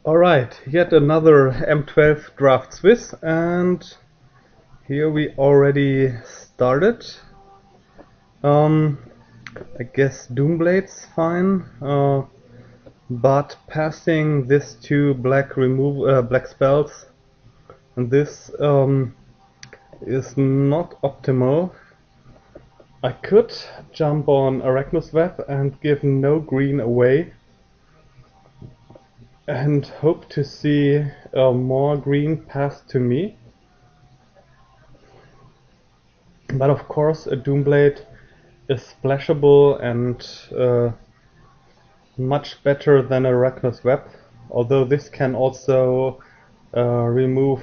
Alright, yet another M12 draft Swiss, and here we already started. I guess Doomblade's fine, but passing this two black spells, and this is not optimal. I could jump on Arachnus Web and give no green away, and hope to see more green passed to me. But of course a Doomblade is splashable and much better than a Arachnus Web, although this can also remove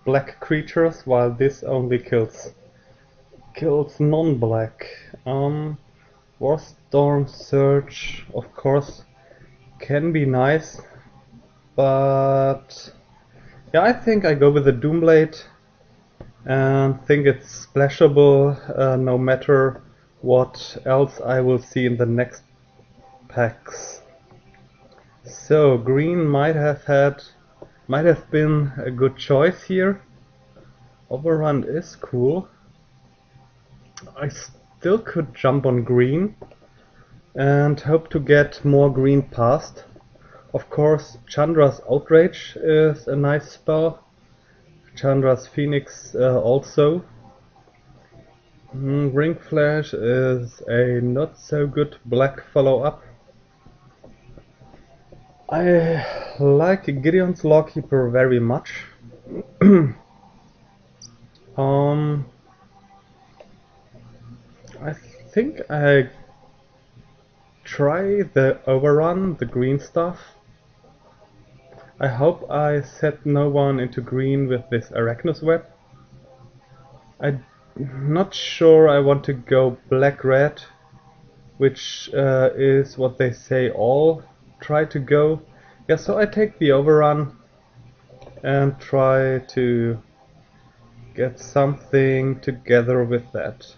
black creatures, while this only kills non-black. Warstorm Surge, of course, can be nice, but yeah, I think I go with the Doomblade and think it's splashable no matter what else I will see in the next packs. So green might have been a good choice here. Overrun is cool. I still could jump on green and hope to get more green passed. Of course, Chandra's Outrage is a nice spell. Chandra's Phoenix also. Ring Flash is a not so good black follow-up. I like Gideon's Lawkeeper very much. I think I try the Overrun, the green stuff. I hope I set no one into green with this Arachnus Web. I'm not sure I want to go black-red, which is what they say all try to go. Yeah, so I take the Overrun and try to get something together with that.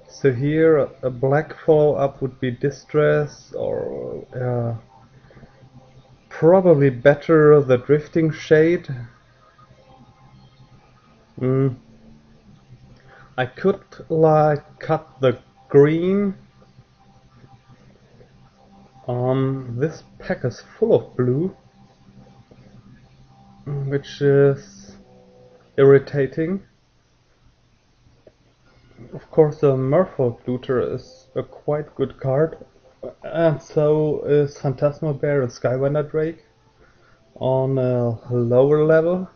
So here a black follow-up would be Distress, or probably better the Drifting Shade. I could like cut the green. This pack is full of blue, which is irritating. Of course, the Merfolk Looter is a quite good card, and so is Phantasmal Bear and Skywinder Drake on a lower level.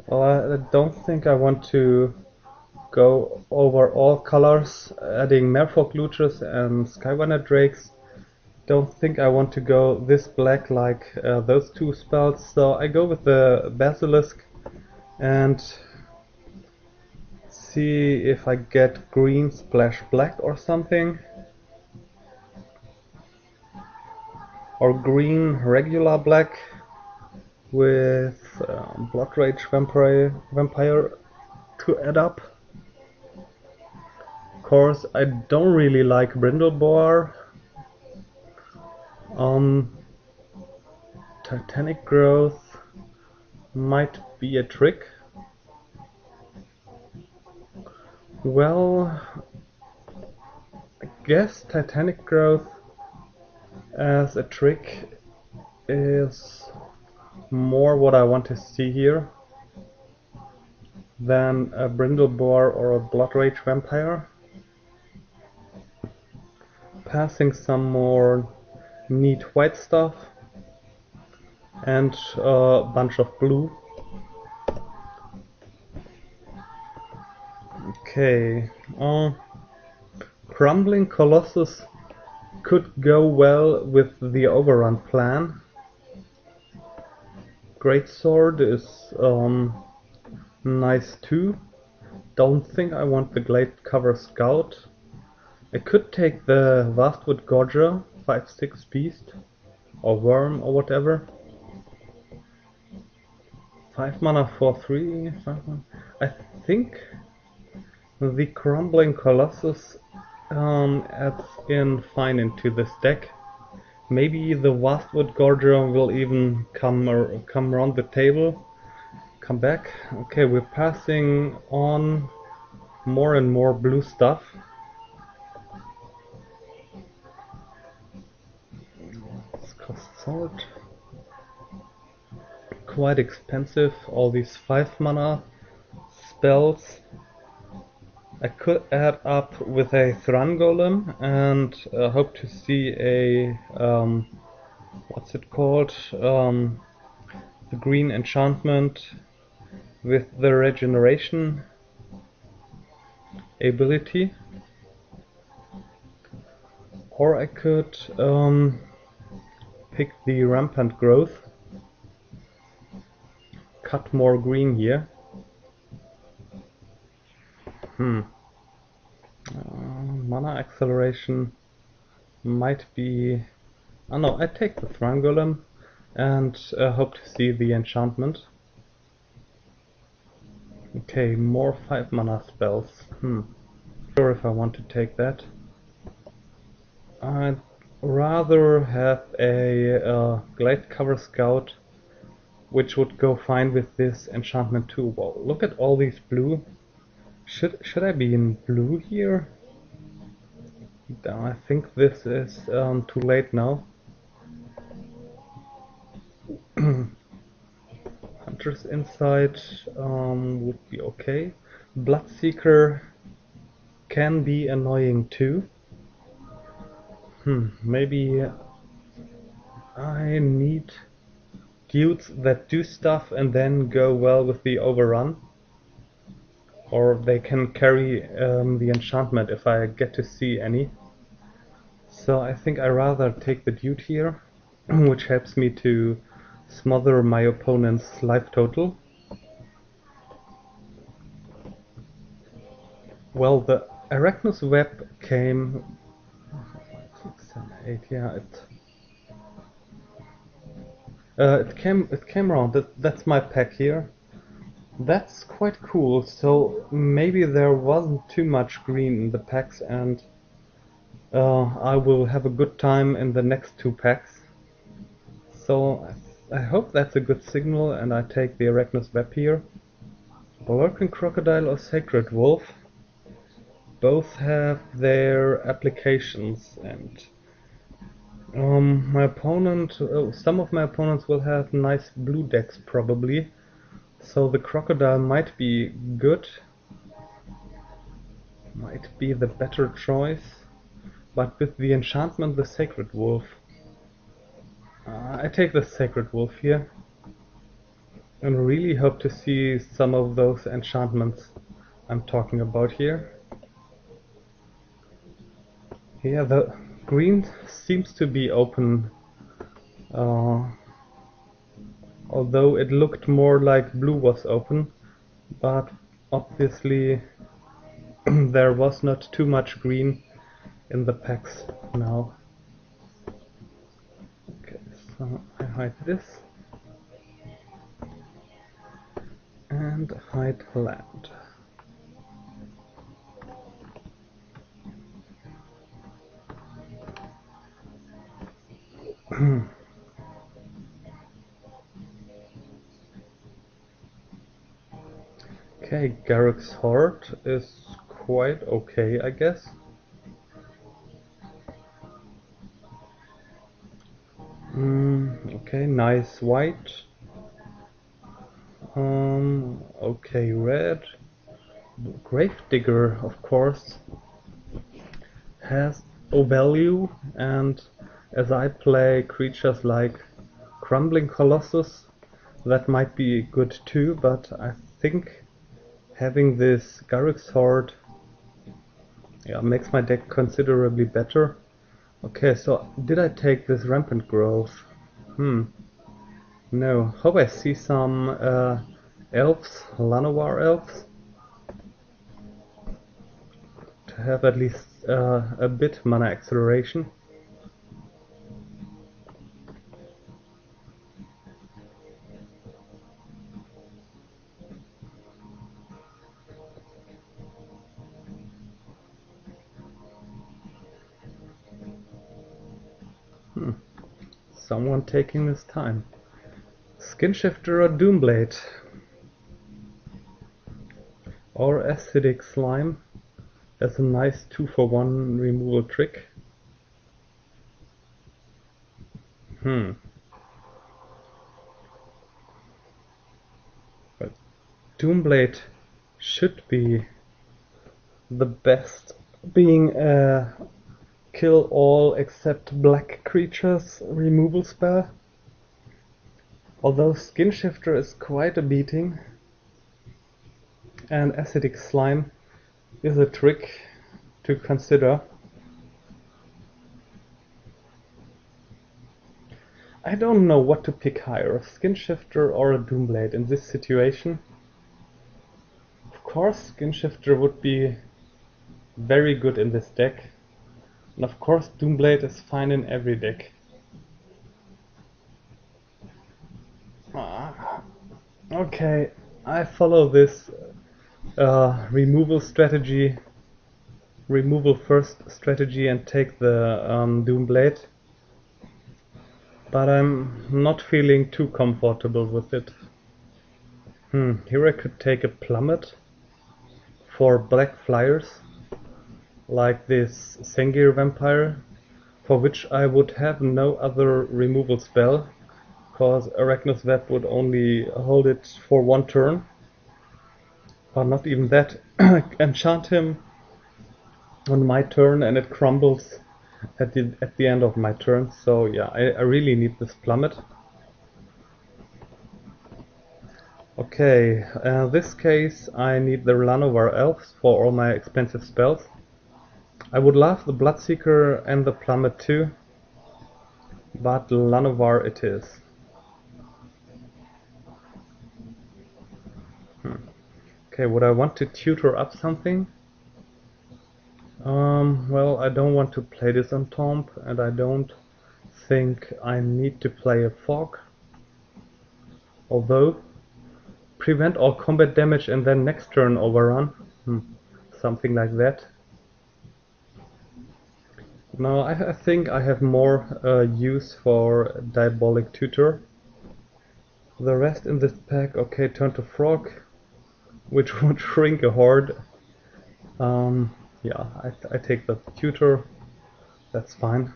Well, I don't think I want to go over all colors, adding Merfolk Looters and Skywinder Drakes. Don't think I want to go this black like those two spells, so I go with the Basilisk and see if I get green splash black or something, or green regular black with Blood Rage Vampire to add up. Of course, I don't really like Brindleboar. Titanic Growth might be a trick. Well, I guess Titanic Growth as a trick is more what I want to see here than a Brindleboar or a Blood Rage Vampire. Passing some more neat white stuff and a bunch of blue. Okay, Crumbling Colossus could go well with the Overrun plan. Greatsword is nice too. Don't think I want the Glade Cover Scout. I could take the Vastwood Gorger, 5/6 Beast, or Worm, or whatever. 5 mana for 3, 5 mana. I think the Crumbling Colossus adds in fine into this deck. Maybe the Vastwood Gorger will even come around the table. Come back. Okay, we're passing on more and more blue stuff. Let's cost sort. Quite expensive, all these 5 mana spells. I could add up with a Thran Golem and hope to see a what's it called? The green enchantment with the regeneration ability. Or I could pick the rampant growth, cut more green here. Mana acceleration might be... Oh no, I take the Thran Golem and hope to see the enchantment. Okay, more 5 mana spells. Sure if I want to take that. I'd rather have a Glade Cover Scout, which would go fine with this enchantment too. Wow, look at all these blue. Should I be in blue here? I think this is too late now. Hunter's Insight would be okay. Bloodseeker can be annoying too. Maybe I need dudes that do stuff and then go well with the overrun. Or they can carry the enchantment if I get to see any. So I think I rather take the dude here, which helps me to smother my opponent's life total. Well, the Arachnus Web came... 6, 7, 8, yeah, it came around. That's my pack here. That's quite cool. So maybe there wasn't too much green in the packs, and I will have a good time in the next 2 packs. So I hope that's a good signal, and I take the Arachnus Web here. Lurking Crocodile or Sacred Wolf. Both have their applications, and my opponent, some of my opponents will have nice blue decks probably, so the Crocodile might be good, might be the better choice, but with the enchantment, the Sacred Wolf. I take the Sacred Wolf here, and really hope to see some of those enchantments I'm talking about here. Yeah, the green seems to be open, although it looked more like blue was open, but obviously there was not too much green in the packs now. Okay, so I hide this and hide land. Okay, Garrick's Horde is quite okay, I guess. Okay, nice white. Okay, red. Gravedigger, of course, has a value, and as I play creatures like Crumbling Colossus, that might be good too, but I think having this Garrick's Horde makes my deck considerably better. Okay, so did I take this Rampant Growth? No. Hope I see some elves, Llanowar elves, to have at least a bit mana acceleration. someone taking his time. Skin Shifter or Doomblade? Or Acidic Slime as a nice 2-for-1 removal trick. But Doomblade should be the best, being a kill all except black creatures removal spell. Although Skin Shifter is quite a beating, and Acidic Slime is a trick to consider. I don't know what to pick higher, a Skin Shifter or a Doomblade in this situation. Of course, Skin Shifter would be very good in this deck, and of course Doomblade is fine in every deck. Okay, I follow this removal strategy, removal first strategy, and take the Doomblade. But I'm not feeling too comfortable with it. Here I could take a Plummet for black flyers, like this Sengir Vampire, for which I would have no other removal spell, cause Arachnus Web would only hold it for one turn. But not even that. Enchant him on my turn and it crumbles at the end of my turn. So yeah, I really need this Plummet. Okay, in this case I need the Llanowar Elves for all my expensive spells. I would love the Bloodseeker and the Plummet too, but Llanowar it is. Okay, would I want to tutor up something? Well, I don't want to play this on Tomb, and I don't think I need to play a Fog. Although, prevent all combat damage and then next turn overrun. Something like that. No, I think I have more use for Diabolic Tutor. The rest in this pack, okay, turn to Frog, which would shrink a horde. Yeah, I take the Tutor, that's fine.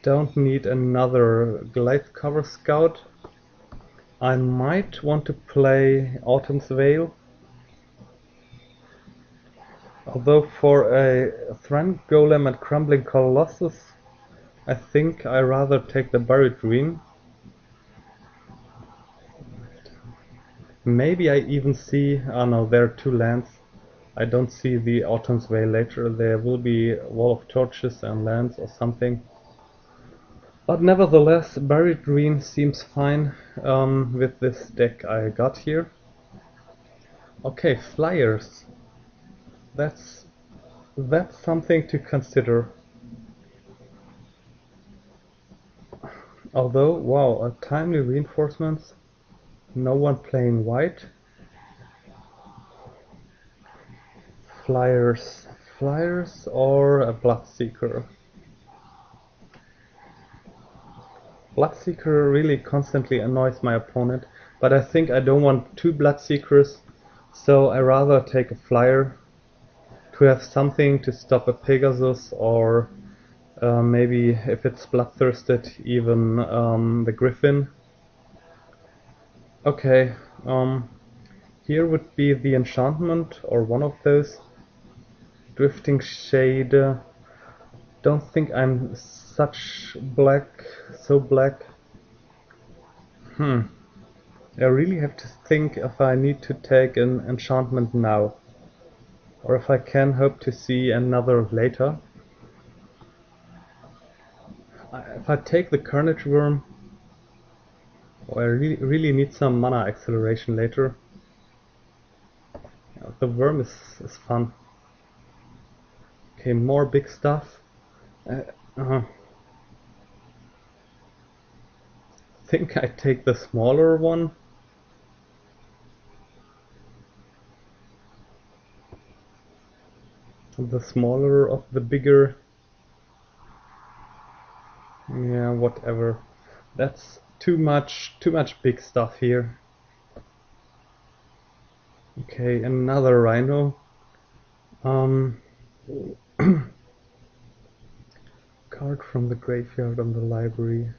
Don't need another Glide Cover Scout. I might want to play Autumn's Veil. Although for a Thran Golem and Crumbling Colossus, I think I rather take the Buried Ruin. Maybe I even see... oh no, there are two lands. I don't see the Autumn's Veil later. There will be Wall of Torches and lands or something. But nevertheless, Buried Ruin seems fine with this deck I got here. Okay, Flyers. That's something to consider. Although, wow, timely reinforcements. No one playing white. Flyers or a Bloodseeker. Bloodseeker really constantly annoys my opponent, but I think I don't want two Bloodseekers, so I rather take a Flyer to have something to stop a Pegasus, or maybe if it's bloodthirsted, even the Griffin. Okay, here would be the enchantment, or one of those. Drifting Shade. Don't think I'm so black. I really have to think if I need to take an enchantment now, or if I can hope to see another later. If I take the Carnage Worm, I really need some mana acceleration later. Yeah, the worm is fun. Okay, more big stuff. Think I take the smaller one. The smaller of the bigger Yeah, whatever. That's too much big stuff here. Okay, another rhino. Card from the graveyard on the library.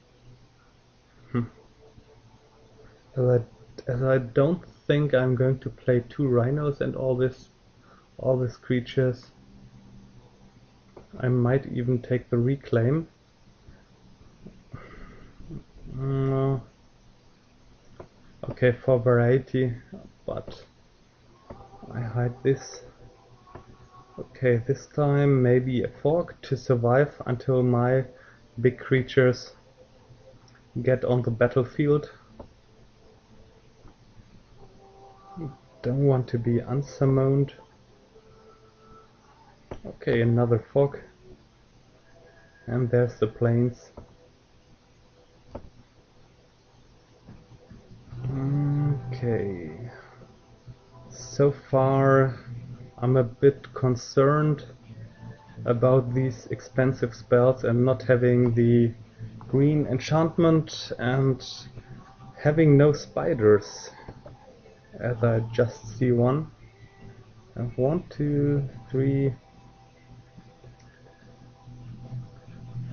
As I don't think I'm going to play 2 rhinos and all these creatures. I might even take the reclaim. Okay, for variety, but I hide this. Okay, this time maybe a fork to survive until my big creatures get on the battlefield. Don't want to be unsummoned. Okay, another fork. And there's the plains. Okay. So far I'm a bit concerned about these expensive spells and not having the green enchantment and having no spiders, as I just see one. I have 1, 2, 3,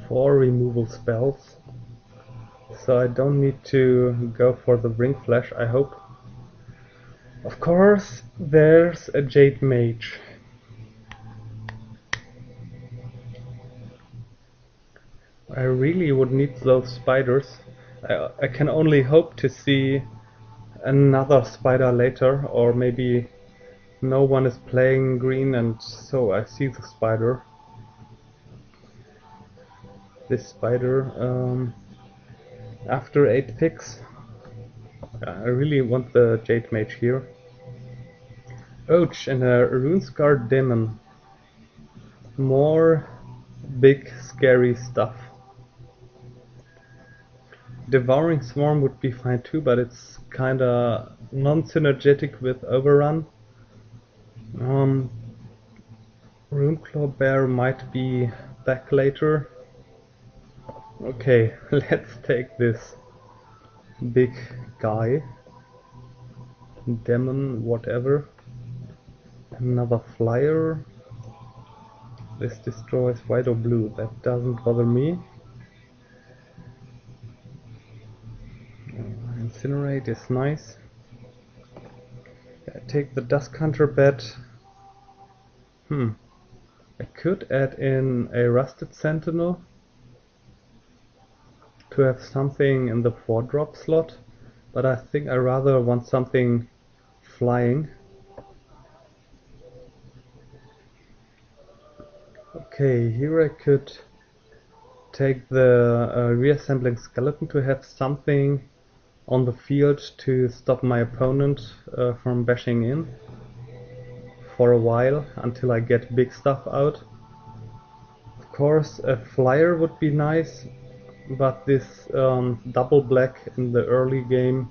4 removal spells, so I don't need to go for the Ring Flash, I hope. Of course, there's a Jade Mage. I really would need those spiders. I can only hope to see another spider later, or maybe no one is playing green and so I see the spider. This spider, after 8 picks. I really want the Jade Mage here. Ouch, and a Runescarred Demon. More big scary stuff. Devouring Swarm would be fine too, but it's kinda non-synergetic with Overrun. Runeclaw Bear might be back later. Okay, let's take this big guy. Demon, whatever. Another flyer. This destroys white or blue, that doesn't bother me. Incinerate is nice. I take the Dusk Hunter bet. I could add in a Rusted Sentinel to have something in the 4-drop slot, but I think I rather want something flying. Okay, here I could take the reassembling skeleton to have something on the field to stop my opponent from bashing in for a while until I get big stuff out. Of course, a flyer would be nice, but this double black in the early game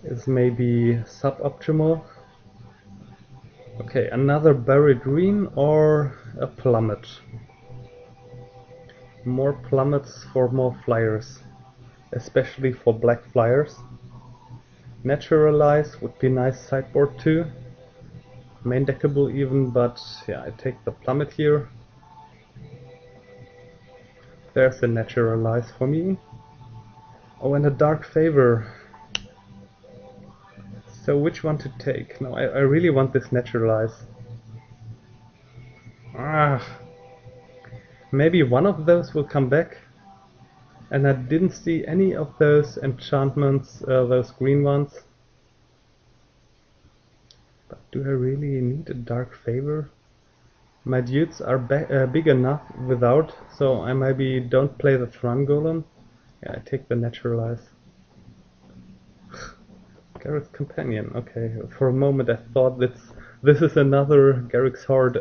is maybe suboptimal. Okay, another buried ruin or a plummet. More plummets for more flyers, especially for black flyers. Naturalize would be nice sideboard too. Main deckable even, but yeah, I take the plummet here. There's the Naturalize for me. Oh, and a Dark Favor. So which one to take? No, I really want this Naturalize. Maybe one of those will come back. And I didn't see any of those enchantments, those green ones. But do I really need a Dark Favor? My dudes are big enough without, so I maybe don't play the Thrun Golem. Yeah, I take the Naturalize. Garrick's Companion, okay. For a moment I thought this is another Garrick's Horde.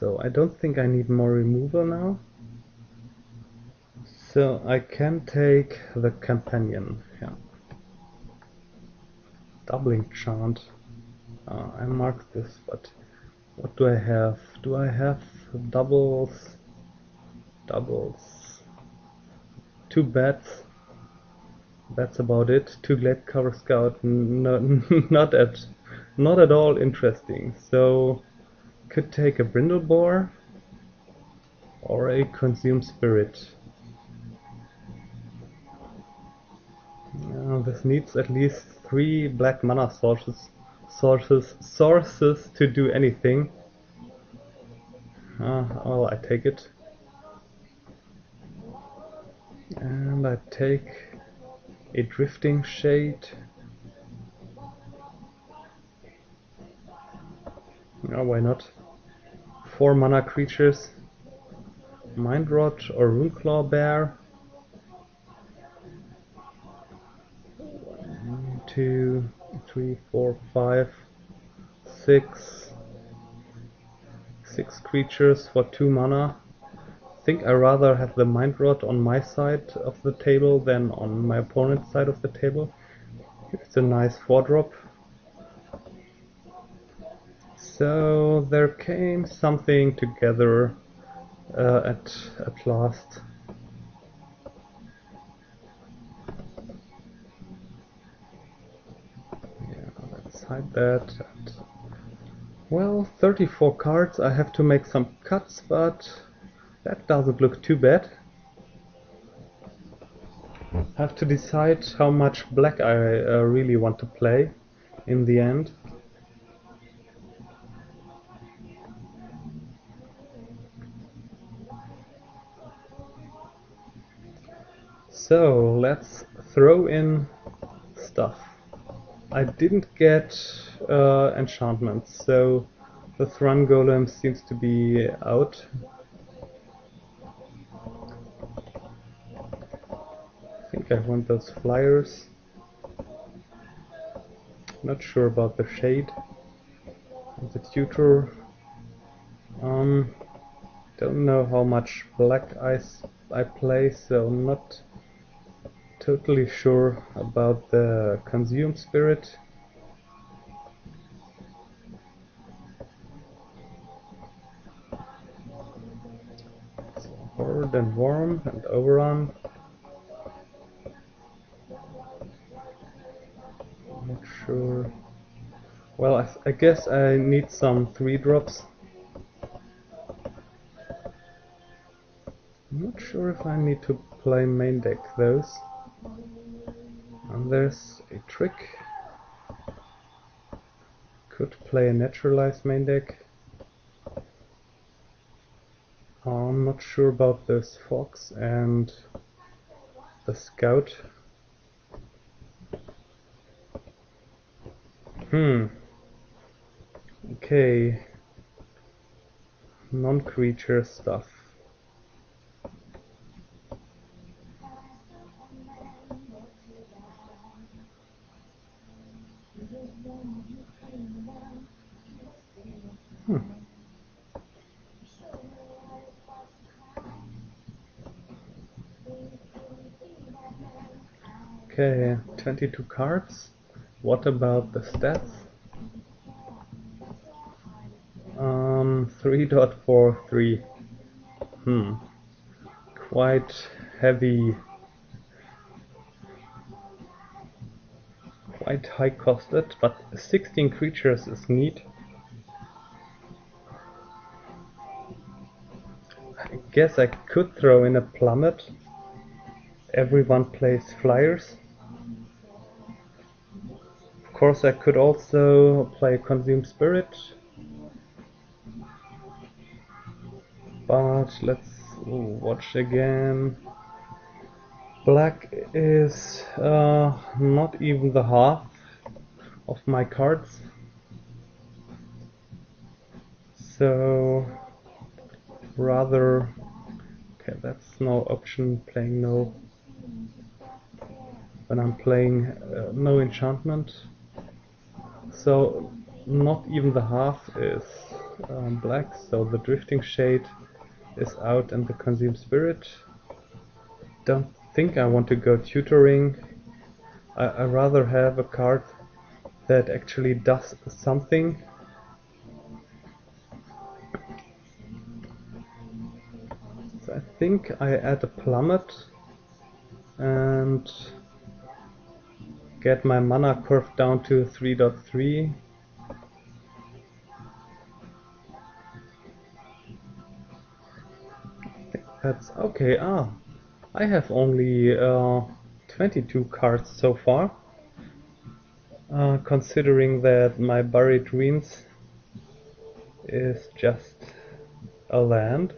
So I don't think I need more removal now. So I can take the Companion, yeah. Doubling Chant. I marked this, but What do I have? Do I have doubles? Doubles. 2 bats. That's about it. 2 Glade Cover Scout. Not at all interesting. So could take a Brindleboar or a Consume Spirit. This needs at least 3 black mana sources to do anything. Well, I take it. And I take a Drifting Shade. Oh, why not? 4 mana creatures. Mind Rot or Runeclaw Bear. 1, 2, 3, 4, 5, 6. 6 creatures for 2 mana. I think I rather have the Mind Rot on my side of the table than on my opponent's side of the table. It's a nice 4-drop. So there came something together at last. Yeah, let's hide that. And, well, 34 cards. I have to make some cuts, but that doesn't look too bad. I have to decide how much black I really want to play in the end. So let's throw in stuff. I didn't get enchantments, so the Thrun Golem seems to be out. I think I want those flyers. Not sure about the Shade. And the Tutor. Don't know how much black I play, so not totally sure about the Consume Spirit. So Horde and Worm and Overrun. Not sure. Well, I guess I need some 3-drops. I'm not sure if I need to play main deck those. And there's a trick. Could play a naturalized main deck. I'm not sure about this Fox and the Scout. Okay. Non-creature stuff. Okay, 22 cards. What about the stats? 3.43. Quite heavy. Quite high costed, but 16 creatures is neat. I guess I could throw in a Plummet. Everyone plays flyers. Of course I could also play Consume Spirit. But let's watch again. Black is not even the half of my cards. So rather, okay, that's no option, playing no. When I'm playing no enchantment. So not even the half is black, so the Drifting Shade is out and the Consume Spirit. Don't think I want to go tutoring. I rather have a card that actually does something. I think I add a plummet and get my mana curve down to 3.3. That's okay. I have only 22 cards so far, considering that my Buried Ruins is just a land.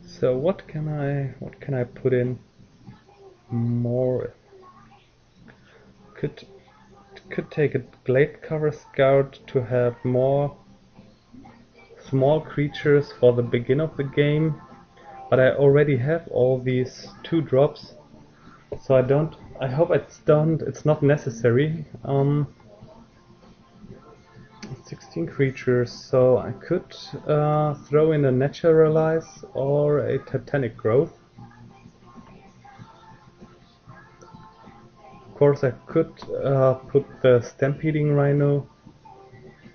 So what can I put in more? Could take a Gladecover Scout to have more small creatures for the beginning of the game, but I already have all these 2-drops, so I hope it's not necessary. 16 creatures, so I could throw in a Naturalize or a Titanic Growth. Of course I could put the Stampeding Rhino,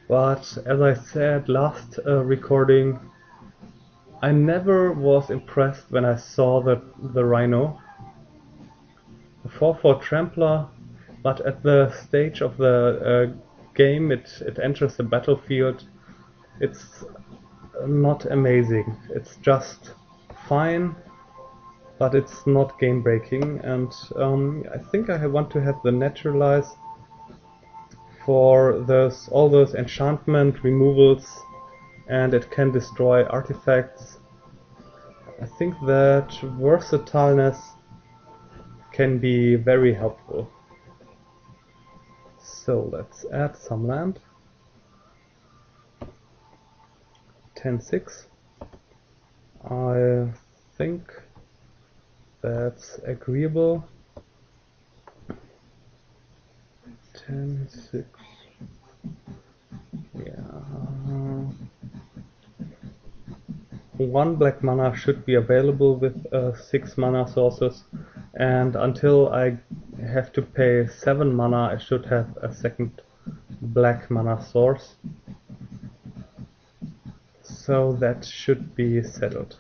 but as I said last recording, I never was impressed when I saw the Rhino. The 4/4 Trampler, but at the stage of the game it enters the battlefield, it's not amazing. It's just fine, but it's not game breaking, and I think I want to have the Naturalize for all those enchantment removals, and it can destroy artifacts. I think that versatileness can be very helpful. So let's add some land. 10/6. I think that's agreeable. 10/6. Yeah. 1 black mana should be available with 6 mana sources, and until I have to pay 7 mana I should have a second black mana source. So that should be settled.